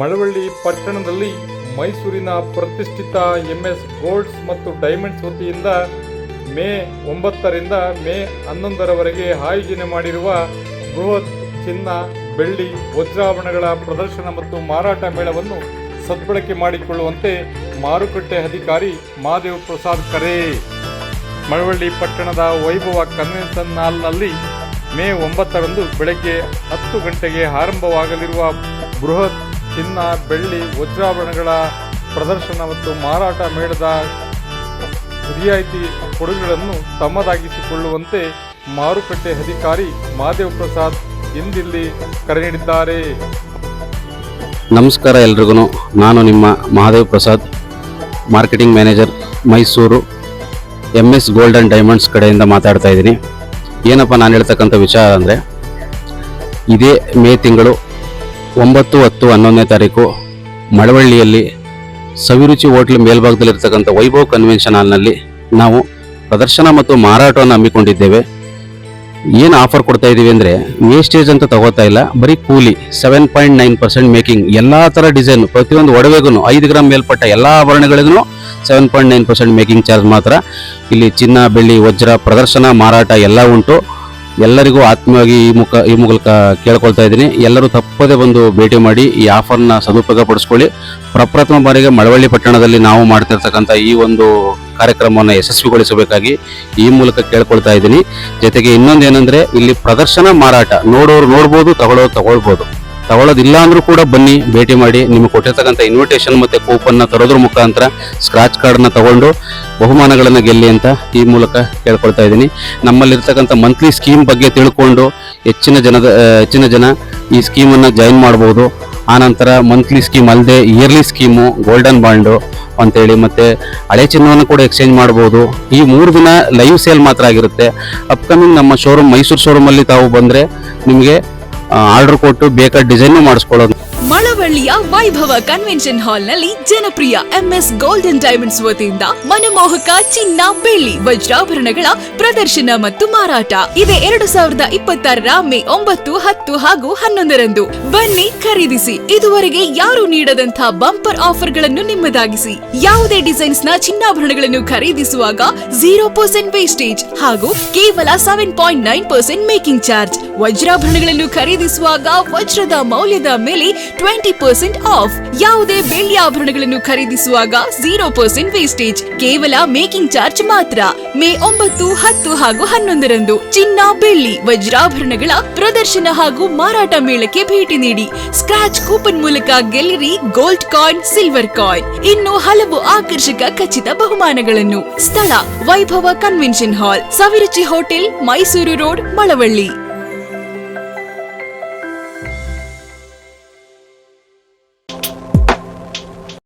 ಮಳವಳ್ಳಿ ಪಟ್ಟಣದಲ್ಲಿ ಮೈಸೂರಿನ ಪ್ರತಿಷ್ಠಿತ MS ಗೋಲ್ಡ್ಸ್ ಮತ್ತು ಡೈಮಂಡ್ಸ್ ವತಿಯಿಂದ ಮೇ 9ರಿಂದ ಮೇ 11ರವರೆಗೆ ಆಯೋಜನೆ ಮಾಡಿರುವ ಬೃಹತ್ ಚಿನ್ನ, ಬೆಳ್ಳಿ, ವಜ್ರಾಭರಣಗಳ ಪ್ರದರ್ಶನ ಮತ್ತು ಮಾರಾಟ ಮೇಳವನ್ನು ಸದ್ಬಳಕೆ ಮಾಡಿಕೊಳ್ಳುವಂತೆ ಮಾರುಕಟ್ಟೆ ಅಧಿಕಾರಿ ಮಹಾದೇವ್ ಪ್ರಸಾದ್ ಕರೆ. ಮಳವಳ್ಳಿ ಪಟ್ಟಣದ ವೈಭವ ಕನ್ವೆನ್ಷನ್ ಹಾಲ್ನಲ್ಲಿ ಮೇ 9ರಂದು ಬೆಳಗ್ಗೆ 10 ಗಂಟೆಗೆ ಆರಂಭವಾಗಲಿರುವ ಬೃಹತ್ ಚಿನ್ನ, ಬೆಳ್ಳಿ, ವಜ್ರಾಭರಣಗಳ ಪ್ರದರ್ಶನ ಮತ್ತು ಮಾರಾಟ ಮೇಳದ ರಿಯಾಯಿತಿ ಕೊಡುಗೆಗಳನ್ನು ತಮ್ಮದಾಗಿಸಿಕೊಳ್ಳುವಂತೆ ಮಾರುಕಟ್ಟೆ ಅಧಿಕಾರಿ ಮಹಾದೇವ್ ಪ್ರಸಾದ್ ಇಂದಿಲ್ಲಿ ಕರೆ ನೀಡಿದ್ದಾರೆ. ನಮಸ್ಕಾರ ಎಲ್ರಿಗೂ. ನಾನು ನಿಮ್ಮ Mahadev Prasad, marketing manager, Mysuru MS gold and diamonds ಕಡೆಯಿಂದ ಮಾತಾಡ್ತಾ ಇದ್ದೀನಿ. ಏನಪ್ಪ ನಾನು ಹೇಳ್ತಕ್ಕಂಥ ವಿಚಾರ ಅಂದರೆ, ಇದೇ ಮೇ ತಿಂಗಳು 9, 10, 11ನೇ ತಾರೀಕು ಮಳವಳ್ಳಿಯಲ್ಲಿ ಸವಿರುಚಿ ಹೋಟ್ಲ್ ಮೇಲ್ಭಾಗದಲ್ಲಿರ್ತಕ್ಕಂಥ ವೈಭವ್ ಕನ್ವೆನ್ಷನ್ ಹಾಲ್ನಲ್ಲಿ ನಾವು ಪ್ರದರ್ಶನ ಮತ್ತು ಮಾರಾಟವನ್ನು ಹಮ್ಮಿಕೊಂಡಿದ್ದೇವೆ. ಏನು ಆಫರ್ ಕೊಡ್ತಾ ಇದ್ದೀವಿ ಅಂದರೆ, ವೇಸ್ಟೇಜ್ ಅಂತ ತಗೋತಾ ಇಲ್ಲ, ಬರೀ ಕೂಲಿ 7.9% ಮೇಕಿಂಗ್. ಎಲ್ಲ ಥರ ಡಿಸೈನ್, ಪ್ರತಿಯೊಂದು ಒಡವೆಗೂ 5 ಗ್ರಾಮ್ ಮೇಲ್ಪಟ್ಟ ಎಲ್ಲ ಆಭರಣಗಳಿಗೂ 7.9% ಮೇಕಿಂಗ್ ಚಾರ್ಜ್ ಮಾತ್ರ. ಇಲ್ಲಿ ಚಿನ್ನ, ಬೆಳ್ಳಿ, ವಜ್ರ ಪ್ರದರ್ಶನ, ಮಾರಾಟ ಎಲ್ಲ ಉಂಟು. ಎಲ್ಲರಿಗೂ ಆತ್ಮೀಯವಾಗಿ ಈ ಮೂಲಕ ಕೇಳ್ಕೊಳ್ತಾ ಇದ್ದೀನಿ, ಎಲ್ಲರೂ ತಪ್ಪದೇ ಬಂದು ಭೇಟಿ ಮಾಡಿ ಈ ಆಫರ್ನ ಸದುಪಯೋಗ ಪಡಿಸ್ಕೊಳ್ಳಿ. ಪ್ರಪ್ರಥಮ ಬಾರಿಗೆ ಮಳವಳ್ಳಿ ಪಟ್ಟಣದಲ್ಲಿ ನಾವು ಮಾಡ್ತಿರ್ತಕ್ಕಂಥ ಈ ಒಂದು ಕಾರ್ಯಕ್ರಮವನ್ನು ಯಶಸ್ವಿಗೊಳಿಸಬೇಕಾಗಿ ಈ ಮೂಲಕ ಕೇಳ್ಕೊಳ್ತಾ ಇದ್ದೀನಿ. ಜೊತೆಗೆ ಇನ್ನೊಂದೇನೆಂದರೆ, ಇಲ್ಲಿ ಪ್ರದರ್ಶನ, ಮಾರಾಟ ನೋಡೋರು ನೋಡ್ಬೋದು, ತಗೊಳ್ಬೋದು. ತಗೊಳ್ಳೋದಿಲ್ಲ ಅಂದರೂ ಕೂಡ ಬನ್ನಿ, ಭೇಟಿ ಮಾಡಿ. ನಿಮಗೆ ಕೊಟ್ಟಿರ್ತಕ್ಕಂಥ ಇನ್ವಿಟೇಷನ್ ಮತ್ತು ಕೂಪನ್ನ ತರೋದ್ರ ಮುಖಾಂತರ ಸ್ಕ್ರಾಚ್ ಕಾರ್ಡ್ನ ತಗೊಂಡು ಬಹುಮಾನಗಳನ್ನು ಗೆಲ್ಲಿ ಅಂತ ಈ ಮೂಲಕ ಕೇಳ್ಕೊಳ್ತಾ ಇದ್ದೀನಿ. ನಮ್ಮಲ್ಲಿರ್ತಕ್ಕಂಥ ಮಂತ್ಲಿ ಸ್ಕೀಮ್ ಬಗ್ಗೆ ತಿಳ್ಕೊಂಡು ಹೆಚ್ಚಿನ ಜನ ಈ ಸ್ಕೀಮನ್ನು ಜಾಯಿನ್ ಮಾಡ್ಬೋದು. ಆನಂತರ ಮಂತ್ಲಿ ಸ್ಕೀಮ್ ಅಲ್ಲದೆ ಇಯರ್ಲಿ ಸ್ಕೀಮು, ಗೋಲ್ಡನ್ ಬಾಂಡು ಅಂತೇಳಿ, ಮತ್ತು ಹಳೆ ಚಿನ್ನವನ್ನು ಕೂಡ ಎಕ್ಸ್ಚೇಂಜ್ ಮಾಡ್ಬೋದು. ಈ 3 ದಿನ ಲೈವ್ ಸೇಲ್ ಮಾತ್ರ ಆಗಿರುತ್ತೆ. ಅಪ್ಕಮಿಂಗ್ ನಮ್ಮ ಶೋರೂಮ್, ಮೈಸೂರು ಶೋರೂಮಲ್ಲಿ ತಾವು ಬಂದರೆ ನಿಮಗೆ ಆರ್ಡರ್ ಕೊಟ್ಟು ಬೇಕಾದ ಡಿಸೈನ್ ಮಾಡಿಸ್ಕೊಳ್ಳೋದು. ಮಳವಳ್ಳಿಯ ವೈಭವ ಕನ್ವೆನ್ಷನ್ ಹಾಲ್ನಲ್ಲಿ ಜನಪ್ರಿಯ MS ಗೋಲ್ಡ್ ಅಂಡ್ ಡೈಮಂಡ್ಸ್ ವತಿಯಿಂದ ಮನಮೋಹಕ ಚಿನ್ನ, ಬೆಳ್ಳಿ, ವಜ್ರಾಭರಣಗಳ ಪ್ರದರ್ಶನ ಮತ್ತು ಮಾರಾಟ ಇದೆ. 2026ರ ಮೇ 9, 10 ಹಾಗೂ 11ರಂದು ಬನ್ನಿ, ಖರೀದಿಸಿ. ಇದುವರೆಗೆ ಯಾರು ನೀಡದಂತಹ ಬಂಪರ್ ಆಫರ್ಗಳನ್ನು ನಿಮ್ಮದಾಗಿಸಿ. ಯಾವುದೇ ಡಿಸೈನ್ಸ್ ನ ಚಿನ್ನಾಭರಣಗಳನ್ನು ಖರೀದಿಸುವಾಗ 0% ವೇಸ್ಟೇಜ್ ಹಾಗೂ ಕೇವಲ 7.9% ಮೇಕಿಂಗ್ ಚಾರ್ಜ್. ವಜ್ರಾಭರಣಗಳನ್ನು ಖರೀದಿಸುವಾಗ ವಜ್ರದ ಮೌಲ್ಯದ ಮೇಲೆ 20% ಆಫ್. ಯಾವುದೇ ಬೆಳ್ಳಿ ಆಭರಣಗಳನ್ನು ಖರೀದಿಸುವಾಗ 0% ವೇಸ್ಟೇಜ್, ಕೇವಲ ಮೇಕಿಂಗ್ ಚಾರ್ಜ್ ಮಾತ್ರ. ಮೇ 9, 10 ಹಾಗೂ 11ರಂದು ಚಿನ್ನ, ಬೆಳ್ಳಿ, ವಜ್ರಾಭರಣಗಳ ಪ್ರದರ್ಶನ ಹಾಗೂ ಮಾರಾಟ ಮೇಳಕ್ಕೆ ಭೇಟಿ ನೀಡಿ. ಸ್ಕ್ರಾಚ್ ಕೂಪನ್ ಮೂಲಕ ಗೆಲ್ಲಿರಿ ಗೋಲ್ಡ್ ಕಾಯಿನ್, ಸಿಲ್ವರ್ ಕಾಯಿನ್, ಇನ್ನು ಹಲವು ಆಕರ್ಷಕ ಖಚಿತ ಬಹುಮಾನಗಳನ್ನು. ಸ್ಥಳ: ವೈಭವ ಕನ್ವೆನ್ಷನ್ ಹಾಲ್, ಸವಿರುಚಿ ಹೋಟೆಲ್, ಮೈಸೂರು ರೋಡ್, ಮಳವಳ್ಳಿ.